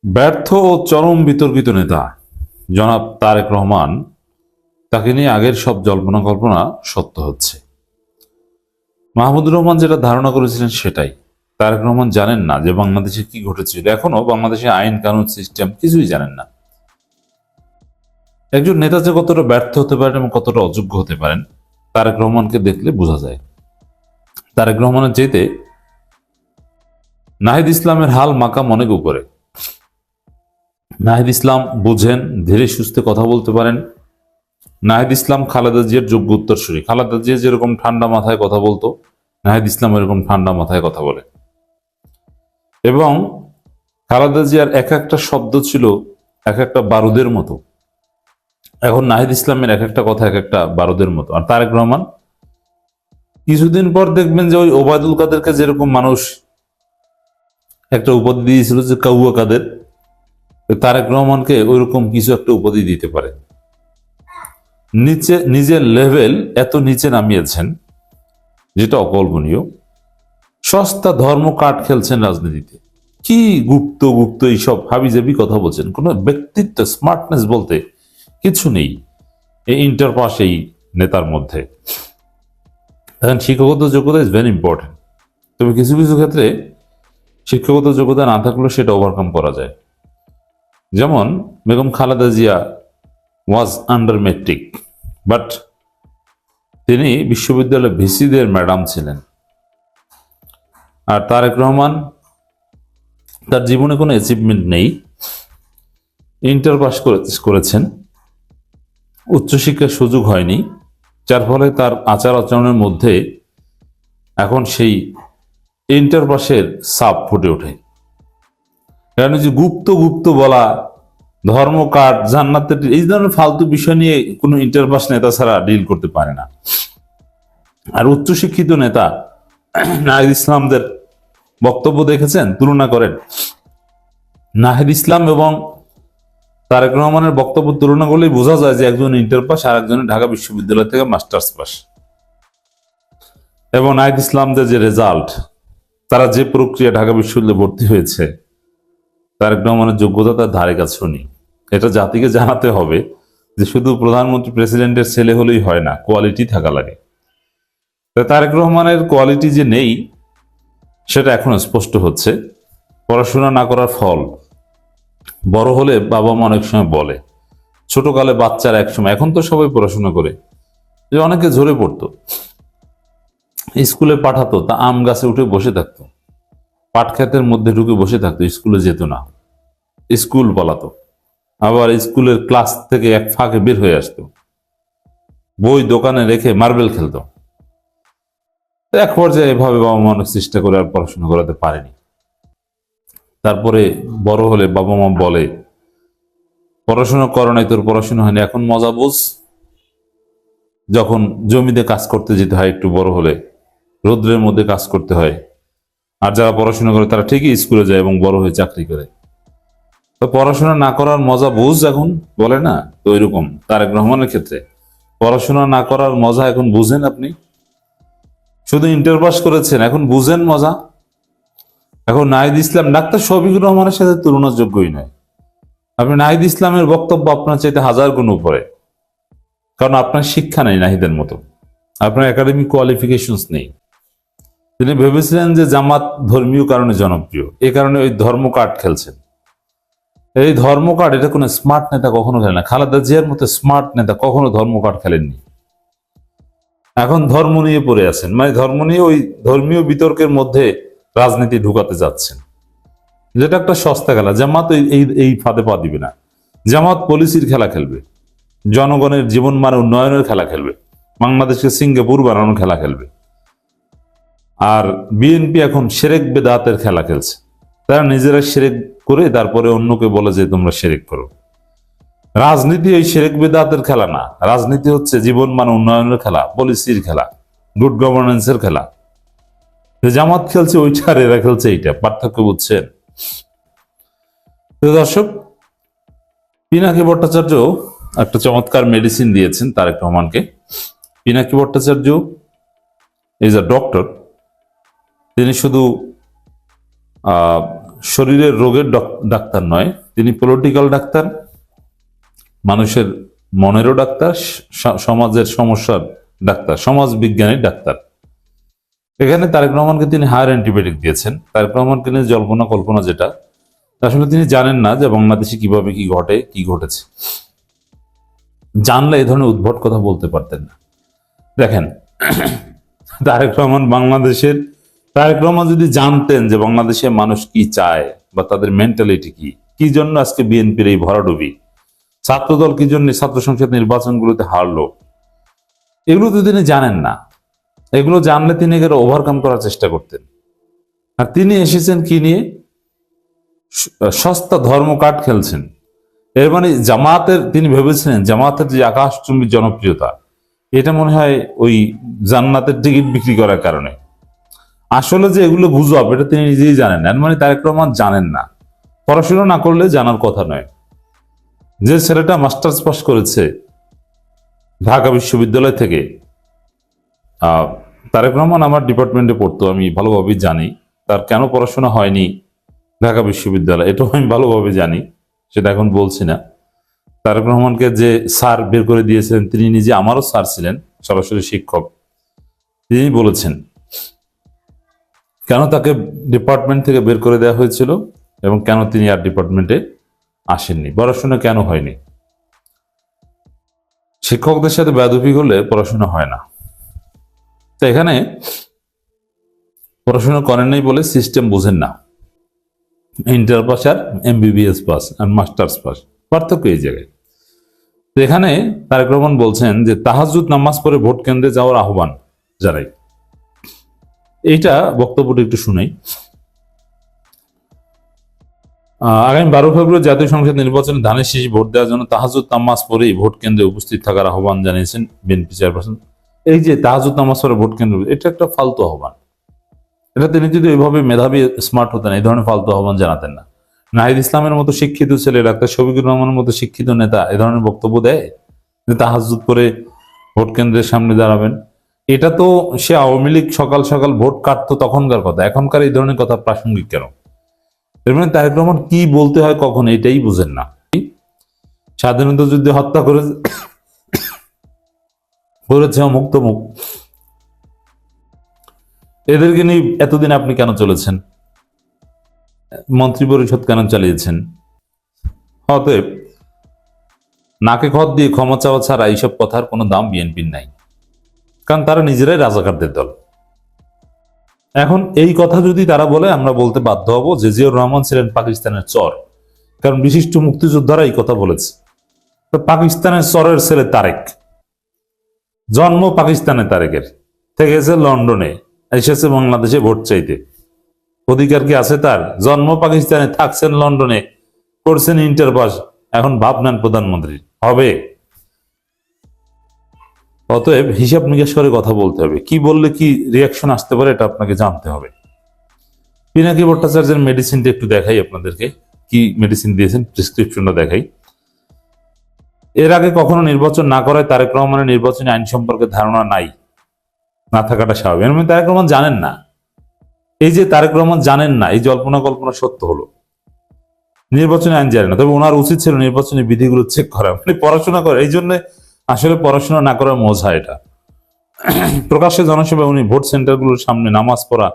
ব্যর্থ ও চরম বিতর্কিত নেতা জনাব তারেক রহমান, তাকে নিয়ে আগের সব জল্পনা কল্পনা সত্য হচ্ছে। মাহমুদুর রহমান যেটা ধারণা করেছিলেন সেটাই। তারেক রহমান জানেন না যে বাংলাদেশে কি ঘটেছিল, এখনো বাংলাদেশে আইন কানুন সিস্টেম কিছুই জানেন না। একজন নেতা যে কতটা ব্যর্থ হতে পারেন এবং কতটা অযোগ্য হতে পারেন তারেক রহমানকে দেখলে বোঝা যায়। তারেক রহমানের চাইতে নাহিদ ইসলামের হাল মাকাম অনেক উপরে। নাহিদ ইসলাম বুঝেন, ধীরে সুস্থে কথা বলতে পারেন। নাহিদ ইসলাম খালেদা জিয়ার যোগ্য উত্তরসূরি। খালেদা জিয়া যেরকম ঠান্ডা মাথায় কথা বলতো, নাহিদ ইসলাম এরকম ঠান্ডা মাথায় কথা বলে। এবং খালেদা জিয়ার এক একটা শব্দ ছিল এক একটা বারুদের মতো। এখন নাহিদ ইসলামের এক একটা কথা এক একটা বারুদের মতো। আর তারেক রহমান কিছুদিন পর দেখবেন যে ওই ওবায়দুল কাদেরকে যেরকম মানুষ একটা উপাধি দিয়েছিল যে কাউয়া কাদের, তারেক রহমানকে ওইরকম কিছু একটা উপাধি দিতে পারে। নিচে নিজের লেভেল এত নিচে নামিয়েছেন যেটা অকল্পনীয়। সস্তা ধর্ম কাঠ খেলছেন রাজনীতিতে। কি গুপ্ত গুপ্ত এইসব হাবিজাবি কথা বলছেন, কোনো ব্যক্তিত্ব স্মার্টনেস বলতে কিছু নেই এই ইন্টার পাস এই নেতার মধ্যে। এখন শিক্ষাগত যোগ্যতা ইজ ভেরি ইম্পর্টেন্ট, তবে কিছু কিছু ক্ষেত্রে শিক্ষাগত যোগ্যতা না থাকলেও সেটা ওভারকাম করা যায়। যেমন Begum Khaleda Zia was under matric, but তিনি বিশ্ববিদ্যালয় ভিসিদের ম্যাডাম ছিলেন। আর তারেক রহমান, তার জীবনে কোনো অ্যাচিভমেন্ট নেই, ইন্টার পাস করেছেন, উচ্চশিক্ষার সুযোগ হয়নি, যার ফলে তার আচার আচরণের মধ্যে এখন সেই ইন্টার পাসের ছাপ ফুটে ওঠে। কারণ যে গুপ্ত গুপ্ত বলা, ধর্মকাট, জান্নাতের, এই ধরনের ফালতু বিষয় নিয়ে কোনো ইন্টার পাস নেতা ছাড়া ডিল করতে পারে না। আর উচ্চশিক্ষিত নেতা নাহিদ ইসলামদের বক্তব্য দেখেছেন, তুলনা করেন নাহিদ ইসলাম এবং তারেক রহমানের বক্তব্য তুলনা করলেই বোঝা যায় যে একজন ইন্টার পাস আর একজনের ঢাকা বিশ্ববিদ্যালয় থেকে মাস্টার্স পাস। এবং নাহিদ ইসলামদের যে রেজাল্ট, তারা যে প্রক্রিয়া ঢাকা বিশ্ববিদ্যালয়ে ভর্তি হয়েছে, তারেক রহমানের যোগ্যতা তার ধারে কাছেও নেই। এটা জাতিকে জানাতে হবে যে শুধু প্রধানমন্ত্রী প্রেসিডেন্টের ছেলে হলেই হয় না, কোয়ালিটি থাকা লাগে। তারেক রহমানের কোয়ালিটি যে নেই সেটা এখন স্পষ্ট হচ্ছে। পড়াশোনা না করার ফল। বড় হলে বাবা মা অনেক সময় বলে, ছোটকালে বাচ্চারা এক সময়, এখন তো সবাই পড়াশোনা করে, যে অনেকে ঝরে পড়তো, স্কুলে পাঠাতো, তা আম গাছে উঠে বসে থাকতো, পাট ক্ষেতের মধ্যে ঢুকে বসে থাকতো, স্কুলে যেত না, স্কুল পালাতো, আবার স্কুলের ক্লাস থেকে এক ফাঁকে বের হয়ে আসতো, বই দোকানে রেখে মার্বেল খেলতো। এক পর্যায়ে এভাবে বাবা মা অনেক চেষ্টা করে আর পড়াশোনা করাতে পারেনি। তারপরে বড় হলে বাবা মা বলে, পড়াশোনা করো নাই, তোর পড়াশোনা হয়নি, এখন মজা বুঝ। যখন জমিতে কাজ করতে যেতে হয় একটু বড় হলে, রৌদ্রের মধ্যে কাজ করতে হয়, আর যারা পড়াশোনা করে তারা ঠিকই স্কুলে যায় এবং বড় হয়ে চাকরি করে। তো পড়াশোনা না করার মজা বুঝ এখন, বলে না? তো ওইরকম তারেক রহমানের ক্ষেত্রে পড়াশোনা না করার মজা এখন বুঝেন আপনি। শুধু ইন্টার পাস করেছেন, এখন বুঝেন মজা। এখন নাহিদ ইসলাম ডাক্তার শফিকুর রহমানের সাথে তুলনার যোগ্যই নয়। আপনি নাহিদ ইসলামের বক্তব্য আপনার চাইতে হাজার গুণ উপরে, কারণ আপনার শিক্ষা নেই নাহিদের মতো, আপনার একাডেমিক কোয়ালিফিকেশনস নেই। তিনি ভেবেছিলেন যে জামাত ধর্মীয় কারণে জনপ্রিয়, এ কারণে ওই ধর্ম কার্ড খেলছেন। এই ধর্ম কার্ড, এটা কোনো স্মার্ট নেতা কখনো খেলে না। খালেদা জিয়ার মতো স্মার্ট নেতা কখনো ধর্ম কার্ড খেলেননি। এখন ধর্ম নিয়ে পড়ে আছেন, মানে ধর্ম নিয়ে ওই ধর্মীয় বিতর্কের মধ্যে রাজনীতি ঢুকাতে যাচ্ছেন, যেটা একটা সস্তা খেলা। জামাত এই ফাঁদে পা দিবে না। জামাত পলিসির খেলা খেলবে, জনগণের জীবন মান উন্নয়নের খেলা খেলবে, বাংলাদেশকে সিঙ্গাপুর বানানোর খেলা খেলবে। আর বিএনপি এখন শিরক বেদাতের খেলা খেলছে। তারা নিজেরা শিরক করে তারপরে অন্যকে বলে যে তোমরা শিরক করো। রাজনীতি ওই শিরক বেদাতের খেলা না, রাজনীতি হচ্ছে জীবন মান উন্নয়নের খেলা, পলিসির খেলা, গুড গভর্নেন্সের খেলা। জামাত খেলছে ওইটা আর এরা খেলছে এইটা, পার্থক্য বুঝছেন? দর্শক, পিনাকি ভট্টাচার্য একটা চমৎকার মেডিসিন দিয়েছেন তারেক রহমানকে। Pinaki Bhattacharya is a doctor. তিনি শুধু শরীরের রোগের ডাক্তার নয়, তিনি পলিটিক্যাল ডাক্তার, মানুষের মনেরও ডাক্তার, সমাজের সমস্যার ডাক্তার, সমাজ বিজ্ঞানের ডাক্তার। এখানে তারেক রহমানকে তিনি হায়ার অ্যান্টিবায়োটিক দিয়েছেন। তারেক রহমানকে নিয়ে জল্পনা কল্পনা, যেটা আসলে তিনি জানেন না যে বাংলাদেশে কিভাবে কি ঘটে, কি ঘটেছে। জানলে এই ধরনের উদ্ভট কথা বলতে পারতেন না। দেখেন, তারেক রহমান যদি জানতেন যে বাংলাদেশের মানুষ কি চায় বা তাদের মেন্টালিটি কি, কি জন্য আজকে বিএনপির এই ভরাডুবি, ছাত্রদল কি জন্য ছাত্র সংসদ নির্বাচনগুলোতে হারলো, এগুলো তো তিনি জানেন না। এগুলো জানলে তিনি এগুলো ওভারকাম করার চেষ্টা করতেন। আর তিনি এসেছেন কি নিয়ে? সস্তা ধর্ম কার্ড খেলছেন। এর মানে জামাতের, তিনি ভেবেছিলেন জামাতের যে আকাশচুম্বী জনপ্রিয়তা, এটা মনে হয় ওই জান্নাতের টিকিট বিক্রি করার কারণে। আসলে যে এগুলো গুজব, এটা তিনি নিজেই জানেন না। মানে তারেক রহমান জানেন না, পড়াশোনা না করলে জানার কথা নয়। যে ছেলেটা মাস্টার্স পাস করেছে ঢাকা বিশ্ববিদ্যালয় থেকে, তারেক রহমান আমার ডিপার্টমেন্টে পড়তো, আমি ভালোভাবেই জানি তার কেন পড়াশোনা হয়নি ঢাকা বিশ্ববিদ্যালয়, এটাও আমি ভালোভাবে জানি, সেটা এখন বলছি না। তারেক রহমানকে যে স্যার বের করে দিয়েছিলেন, তিনি নিজে আমারও স্যার ছিলেন, সরাসরি শিক্ষক। তিনি বলেছেন কেন তাকে ডিপার্টমেন্ট থেকে বের করে দেওয়া হয়েছিল এবং কেন তিনি আর ডিপার্টমেন্টে আসেননি, পড়াশোনা কেন হয়নি। শিক্ষকদের সাথে বেয়াদবি করলে পড়াশোনা হয় না। তো এখানে পড়াশোনা করেন নাই বলে সিস্টেম বুঝেন না। ইন্টার পাস আর এমবিবিএস পাস আর মাস্টার্স পাস, পার্থক্য এই জায়গায়। তো এখানে তারেক রহমান বলছেন যে তাহাজ্জুদ নামাজ পড়ে ভোট কেন্দ্রে যাওয়ার আহ্বান জানাই। এইটা বক্তব্যটা একটু শুনেই। আগামী 12 ফেব্রুয়ারি জাতীয় সংসদ নির্বাচনে ধানের শীষ ভোট দেওয়ার জন্য তাহাজ্জুদ নামাজ পড়েই ভোট কেন্দ্রে উপস্থিত থাকার আহ্বান জানিয়েছেন বিএনপি চেয়ারপারসন। এই যে তাহাজ্জুদ নামাজ পড়ে ভোট কেন্দ্রে, এটা একটা ফালতু আহ্বান। এটা তিনি যদি ওইভাবে মেধাবী স্মার্ট হতেন, এই ধরনের ফালতু আহ্বান জানাতেন না। নাহিদ ইসলামের মতো শিক্ষিত ছেলে, ডাক্তার শফিকুর রহমানের মতো শিক্ষিত নেতা এ ধরনের বক্তব্য দেয় যে তাহাজ্জুদ করে ভোট কেন্দ্রের সামনে দাঁড়াবেন। এটা তো সে আওয়ামী লীগ সকাল সকাল ভোট কাটতো তখনকার কথা, এখনকার এই ধরনের কথা প্রাসঙ্গিক কেন? এর মানে তারেক রহমান কি বলতে হয় কখন, এটাই বুঝেন না। স্বাধীনতা যুদ্ধে হত্যা করেছে অমুক তমুক, এদেরকে নিয়ে এতদিন আপনি কেন চলেছেন? মন্ত্রী পরিষদ কেন চালিয়েছেন? অতএব নাকে খত দিয়ে ক্ষমা চাওয়া ছাড়া এইসব কথার কোনো দাম বিএনপির নাই, কারণ তারা নিজেরাই রাজাকারদের দল। এখন এই কথা যদি তারা বলে, আমরা বলতে বাধ্য হব যে জিয়াউর রহমান ছিলেন পাকিস্তানের চর, কারণ বিশিষ্ট মুক্তিযোদ্ধারা এই কথা বলেছে। তো পাকিস্তানের চরের ছেলে তারেক, জন্ম পাকিস্তানে, তারেকের থেকেছে লন্ডনে, এসেছে বাংলাদেশে ভোট চাইতে। অধিকার কি আছে তার? জন্ম পাকিস্তানে, থাকছেন লন্ডনে, করছেন ইন্টার পাস, এখন ভাবনান প্রধানমন্ত্রী হবে। অতএব হিসাব নিকাশ করে কথা বলতে হবে। কি বললে কি রিয়াকশন আসতে পারে এটা আপনাকে জানতে হবে। পিনাকি ভট্টাচার্যের মেডিসিনটা একটু দেখাই আপনাদেরকে, কি মেডিসিন দিয়েছেন, প্রেসক্রিপশনটা দেখাই। এর আগে কখনো নির্বাচন না করায় তারেক রহমানের নির্বাচনী আইন সম্পর্কে ধারণা নাই, না থাকাটা স্বাভাবিক। এর মানে তারেক রহমান জানেন না। এই যে তারেক রহমান জানেন না, এই জল্পনা কল্পনা সত্য হলো। নির্বাচনী আইন জানেন না, তবে ওনার উচিত ছিল নির্বাচনী বিধিগুলো চেক করা, মানে পড়াশোনা করে। এই জন্য আসলে পড়াশোনা না করার মজা এটা। প্রকাশ্যে জনসভায় উনি ভোট সেন্টারগুলোর সামনে নামাজ পড়া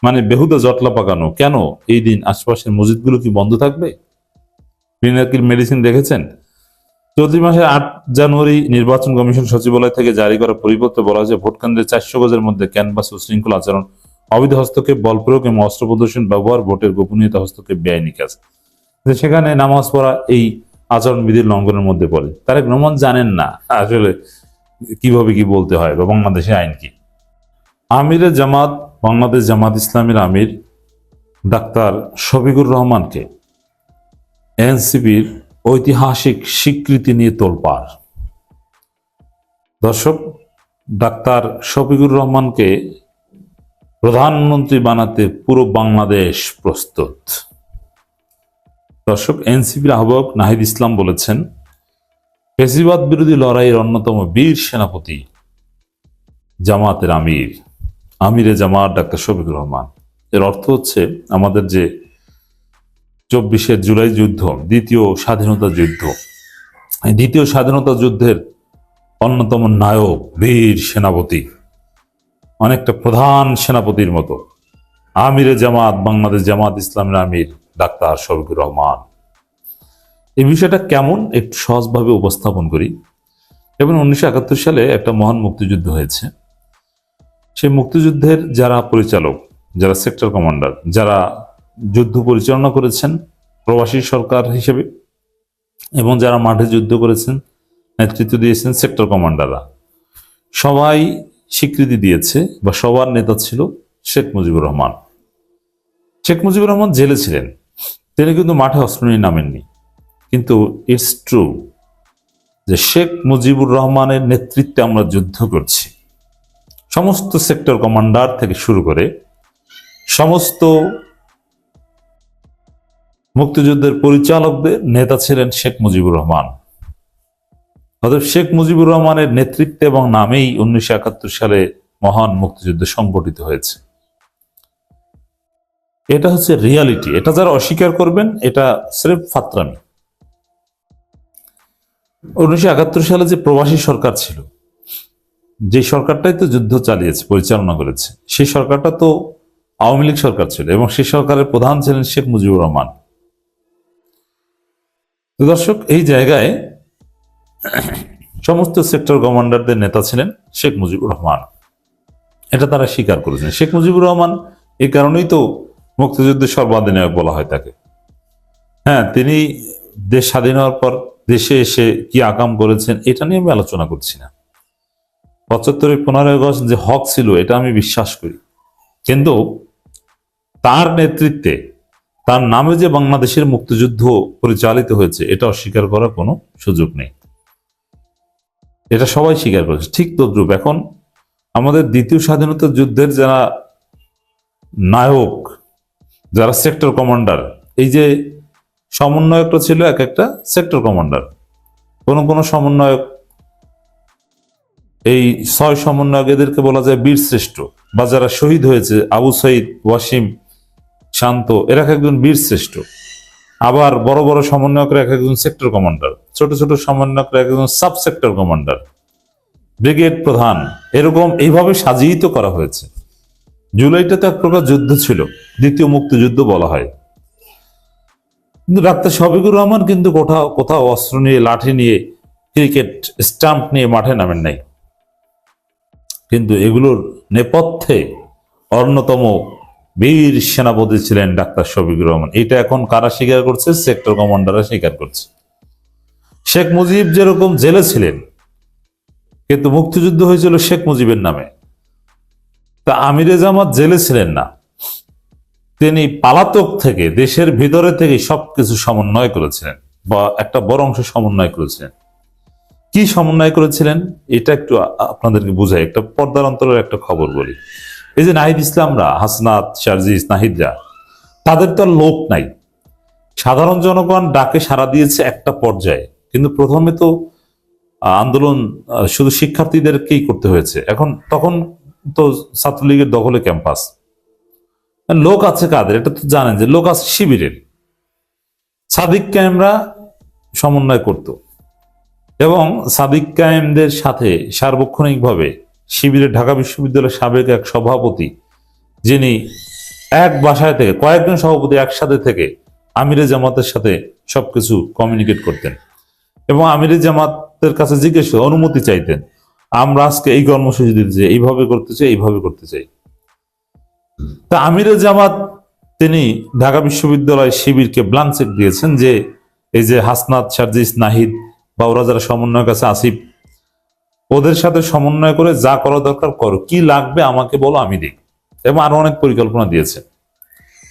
মানে বেহুদা জটলা পাকানো। কেন এই দিন আশপাশের মসজিদগুলো কি বন্ধ থাকবে? পিনাকির মেডিসিন দেখেছেন? চলতি মাসের 8 জানুয়ারি নির্বাচন কমিশন সচিবালয় থেকে জারি করা পরিপত্রে বলা হয়েছে ভোট কেন্দ্রে 400 গজের মধ্যে ক্যানভাস ও শৃঙ্খলা আচরণ, অবৈধ হস্তক্ষেপ, বল প্রয়োগ এবং অস্ত্র প্রদর্শন ব্যবহার, ভোটের গোপনীয়তা হস্তক্ষেপ, বেআইনি কাজ, সেখানে নামাজ পড়া এই আচরণবিধির লঙ্ঘনের মধ্যে পড়ে। তারেক রহমান জানেন না আসলে কিভাবে কি বলতে হয় বা বাংলাদেশের আইন কি। আমিরে জামাত, বাংলাদেশ জামাত ইসলামের আমির ডাক্তার শফিকুর রহমানকে এনসিপির ঐতিহাসিক স্বীকৃতি নিয়ে তোলপাড়। দর্শক, ডাক্তার শফিকুর রহমানকে প্রধানমন্ত্রী বানাতে পুরো বাংলাদেশ প্রস্তুত। দর্শক, এনসিপির আহ্বায়ক নাহিদ ইসলাম বলেছেন, ফ্যাসিবাদ বিরোধী লড়াইয়ের অন্যতম বীর সেনাপতি জামাতের আমিরে জামাত ডাক্তার শফিকুর রহমান। এর অর্থ হচ্ছে আমাদের যে 24শে জুলাই যুদ্ধ, দ্বিতীয় স্বাধীনতা যুদ্ধ, এই দ্বিতীয় স্বাধীনতা যুদ্ধের অন্যতম নায়ক, বীর সেনাপতি, অনেকটা প্রধান সেনাপতির মতো আমিরে জামাত, বাংলাদেশ জামাত ইসলামের আমির ডাক্তার শফিকুর রহমান। এই বিষয়টা কেমন একটু সহজভাবে উপস্থাপন করি। এবং 1971 সালে একটা মহান মুক্তিযুদ্ধ হয়েছে। সেই মুক্তিযুদ্ধের যারা পরিচালক, যারা সেক্টর কমান্ডার, যারা যুদ্ধ পরিচালনা করেছেন প্রবাসী সরকার হিসেবে, এবং যারা মাঠে যুদ্ধ করেছেন, নেতৃত্ব দিয়েছেন সেক্টর কমান্ডাররা, সবাই স্বীকৃতি দিয়েছে বা সবার নেতা ছিল শেখ মুজিবুর রহমান। শেখ মুজিবুর রহমান জেলে ছিলেন, তিনি কিন্তু মাঠে অস্ত্র নিয়ে নামেননি। কিন্তু ইটস ট্রু যে শেখ মুজিবুর রহমানের নেতৃত্বে আমরা যুদ্ধ করছি। সমস্ত সেক্টর কমান্ডার থেকে শুরু করে সমস্ত মুক্তিযুদ্ধের পরিচালকদের নেতা ছিলেন শেখ মুজিবুর রহমান। অতএব শেখ মুজিবুর রহমানের নেতৃত্বে এবং নামেই 1971 সালে মহান মুক্তিযুদ্ধ সংগঠিত হয়েছে। এটা হচ্ছে রিয়ালিটি। এটা যারা অস্বীকার করবেন এটা স্রেফ ফাত্রামি। 1971 সালে যে প্রবাসী সরকার ছিল, যে সরকারটাই তো যুদ্ধ চালিয়েছে, পরিচালনা করেছে, সেই সরকারটা তো আওয়ামী লীগ সরকার ছিল এবং সেই সরকারের প্রধান ছিলেন শেখ মুজিবুর রহমান। তো দর্শক, এই জায়গায় সমস্ত সেক্টর কমান্ডারদের নেতা ছিলেন শেখ মুজিবুর রহমান। এটা তারা স্বীকার করেছেন। শেখ মুজিবুর রহমান এই কারণেই তো মুক্তিযুদ্ধের সর্বাধিনায়ক বলা হয় তাকে। হ্যাঁ, তিনি দেশ স্বাধীন হওয়ার পর দেশে এসে কি আকাম করেছেন এটা নিয়ে আমি আলোচনা করছি না। 75 15 আগস্ট যে হক ছিল এটা আমি বিশ্বাস করি, কিন্তু তার নেতৃত্বে, তার নামে যে বাংলাদেশের মুক্তিযুদ্ধ পরিচালিত হয়েছে এটা অস্বীকার করার কোনো সুযোগ নেই। এটা সবাই স্বীকার করেছে। ঠিক তদ্রুপ এখন আমাদের দ্বিতীয় স্বাধীনতা যুদ্ধের যারা নায়ক, যারা সেক্টর কমান্ডার, এই যে সমন্বয়কটা ছিল এক একটা সেক্টর কমান্ডার। কোন সমন্বয়ক, এই 6 সমন্বয়ক, এদেরকে বলা যায় বীর শ্রেষ্ঠ, বা যারা শহীদ হয়েছে আবু সাইদ, ওয়াসিম, শান্ত, এরা একজন বীর শ্রেষ্ঠ। আবার বড় বড় সমন্বয়করা এক একজন সেক্টর কমান্ডার, ছোট ছোট সমন্বয়করা এক একজন সাব সেক্টর কমান্ডার, ব্রিগেড প্রধান, এরকম এইভাবে সাজিত করা হয়েছে। জুলাইটা তো এক প্রকার যুদ্ধ ছিল, দ্বিতীয় মুক্তিযুদ্ধ বলা হয়। কিন্তু ডাক্তার শফিকুর রহমান কিন্তু কোথাও কোথাও অস্ত্র নিয়ে, লাঠি নিয়ে, ক্রিকেট স্টাম্প নিয়ে মাঠে নামেন নাই। কিন্তু এগুলোর নেপথ্যে অন্যতম বীর সেনাপতি ছিলেন ডাক্তার শফিকুর রহমান। এটা এখন কারা স্বীকার করছে? সেক্টর কমান্ডাররা স্বীকার করছে। শেখ মুজিব যেরকম জেলে ছিলেন, কিন্তু মুক্তিযুদ্ধ হয়েছিল শেখ মুজিবের নামে। তা আমিরে জামাত জেলে ছিলেন না, তিনি পালাতক থেকে, দেশের ভিতরে থেকে সবকিছু সমন্বয় করেছিলেন, বা একটা বড় অংশ সমন্বয় করেছিলেন। কি সমন্বয় করেছিলেন এটা একটু আপনাদেরকে বুঝাই, একটা পর্দার অন্তরের একটা খবর বলি। এই যে নাহিদ ইসলামরা, হাসনাত, শারজিস, নাহিদরা, তাদের তো লোক নাই। সাধারণ জনগণ ডাকে সাড়া দিয়েছে একটা পর্যায়ে, কিন্তু প্রথমে তো আন্দোলন শুধু শিক্ষার্থীদেরকেই করতে হয়েছে। তখন তো ছাত্রলীগের দখলে ক্যাম্পাস। লোক আছে কাদের এটা তো জানেন, যে লোক আছে শিবিরের। সাদিক কায়েমরা সমন্বয় করত, এবং সাদিক কায়েমদের সাথে সার্বক্ষণিকভাবে শিবিরের ঢাকা বিশ্ববিদ্যালয়ের সাবেক এক সভাপতি, যিনি এক বাসায় থেকে কয়েকজন সভাপতি একসাথে থেকে আমিরে জামাতের সাথে সবকিছু কমিউনিকেট করতেন, এবং আমিরে জামাতের কাছে জিজ্ঞেস অনুমতি চাইতেন, আমরা আজকে এই কর্মসূচি দিতে চাই, এইভাবে করতে চাই, এইভাবে করতে চাই। তা আমিরে জামাত তিনি ঢাকা বিশ্ববিদ্যালয় শিবিরকে ব্ল্যাঙ্ক চেক দিয়েছেন যে এই যে হাসনাত, শারজিস, নাহিদ বা ওরা যারা সমন্বয়ের কাছে, আসিফ, ওদের সাথে সমন্বয় করে যা করা দরকার করো, কি লাগবে আমাকে বলো, আমি দিই। এবং আরো অনেক পরিকল্পনা দিয়েছে।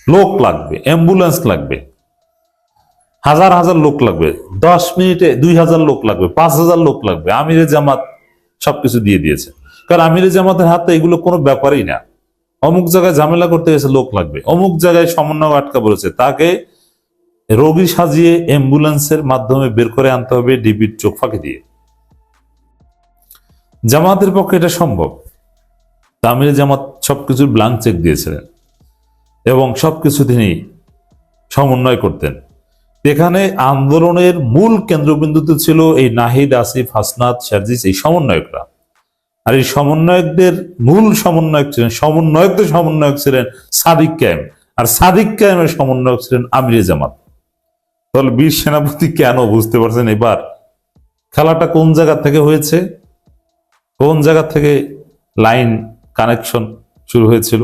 লোক লাগবে, অ্যাম্বুলেন্স লাগবে, হাজার হাজার লোক লাগবে, 10 মিনিটে 2000 লোক লাগবে, 5000 লোক লাগবে। আমিরে জামাত সবকিছু দিয়ে দিয়েছে, কারণ আমিরে জামাতের হাতে এগুলো কোনো ব্যাপারই না। অমুক জায়গায় ঝামেলা করতে গেছে, লোক লাগবে। অমুক জায়গায় সমন্বয় আটকা পড়েছে, তাকে রোগী সাজিয়ে অ্যাম্বুলেন্সের মাধ্যমে বের করে আনতে হবে ডিবির চোখ ফাঁকি দিয়ে। জামাতের পক্ষে এটা সম্ভব। আমিরে জামাত সবকিছুর ব্ল্যাঙ্ক চেক দিয়েছিলেন, এবং সবকিছু তিনি সমন্বয় করতেন। এখানে আন্দোলনের মূল কেন্দ্রবিন্দুতে ছিল এই নাহিদ, আসিফ, হাসনাত, সার্জিস, এই সমন্বয়করা। আর এই সমন্বয়কদের মূল সমন্বয়ক ছিলেন সাদিক কায়েম, আর সাদিক কায়েমের সমন্বয়ক ছিলেন আমিরে জামাত। তাহলে বীর সেনাপতি কেন, বুঝতে পারছেন এবার খেলাটা কোন জায়গা থেকে হয়েছে, কোন জায়গা থেকে লাইন কানেকশন শুরু হয়েছিল।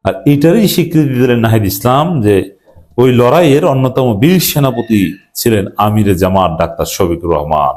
আর এটারই স্বীকৃতি দিলেন নাহিদ ইসলাম যে ওই লড়াইয়ের অন্যতম বীর সেনাপতি ছিলেন আমিরে জামাত ডাক্তার শফিকুর রহমান।